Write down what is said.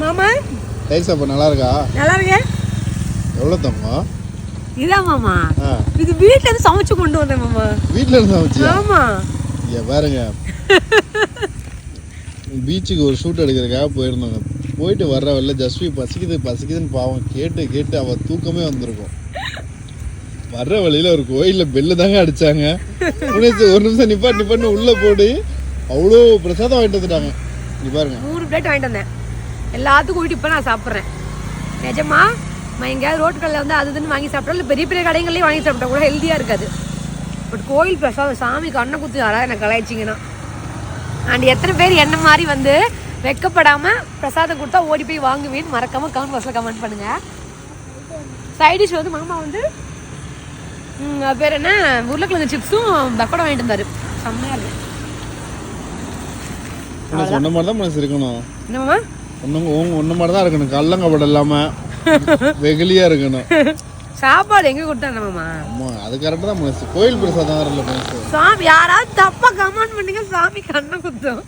மாமா தயிர் சாப்பாடு நல்லா இருக்கா? நல்லா இருக்கு. எவ்வளோ தங்கம்? இதான் மாமா, இது வீட்ல இருந்து சமைச்சு கொண்டு வந்தேன் மாமா. வீட்ல இருந்து சமைச்சியா? ஆமா. இங்க பாருங்க, பீச்சுக்கு ஒரு ஷூட் எடுக்கிறதுக்காக போயிருந்தாங்க. போயிட்டு வர்ற வரல ஜஸ்வி பசிக்குதுன்னு பாவம் கேட்டு அவ தூக்கமே வந்திருக்கும். வர்ற வழியில ஒரு கோயிலில் பெல்லு தாங்க அடிச்சாங்க. ஒரு நிமிஷம் நிப்பாட்டு உள்ள போட்டு அவ்வளோ பிரசாதம் வாங்கிட்டு வந்துட்டாங்க. நீ பாருங்க, 100 பிளேட் வாங்கிட்டு வந்தேன். எல்லாத்துக்கும் கூட்டிட்டு இப்போ நான் சாப்பிட்றேன். நிஜமா எங்கேயாவது ரோட்டு கடையில் வந்து அதுன்னு வாங்கி சாப்பிட்டோம், இல்லை பெரிய பெரிய கடைகள்லேயும் வாங்கி சாப்பிட்டா கூட ஹெல்த்தியாக இருக்காது. பட் கோயில் பிரசாதம் சாமிக்கு அன்ன குத்து யாராவது எனக்கு கலாய்ச்சிங்கன்னா. அண்ட் எத்தனை பேர் என்ன மாதிரி வந்து வெக்கப்படாமல் பிரசாதம் கொடுத்தா ஓடி போய் வாங்குவேன்னு மறக்காமல் கமெண்ட் பாக்ஸில் கமெண்ட் பண்ணுங்கள். சைடிஷ் வந்து மாமா வந்து பேர் என்ன உருளைக்கிழங்கு சிப்ஸும் பக்கோடா வாங்கிட்டு இருந்தாரு. செம்மையாக இருக்கு. சொன்ன மாதிரி தான் மனசு இருக்கணும். என்னம்மா ஒன்ன மாதிரி தான் இருக்கணும். கள்ளங்கப்படம் இல்லாம வெகுலியா இருக்கணும். சாப்பாடு எங்க கொடுத்தாங்கம்மா? அம்மா அது கரெக்டா தான் மனசு. கோயில் பிரசாதம் வரல மனசு. சாமி யாராவது தப்பா கமெண்ட் பண்ணீங்க, சாமி கண்ணை குத்தும்.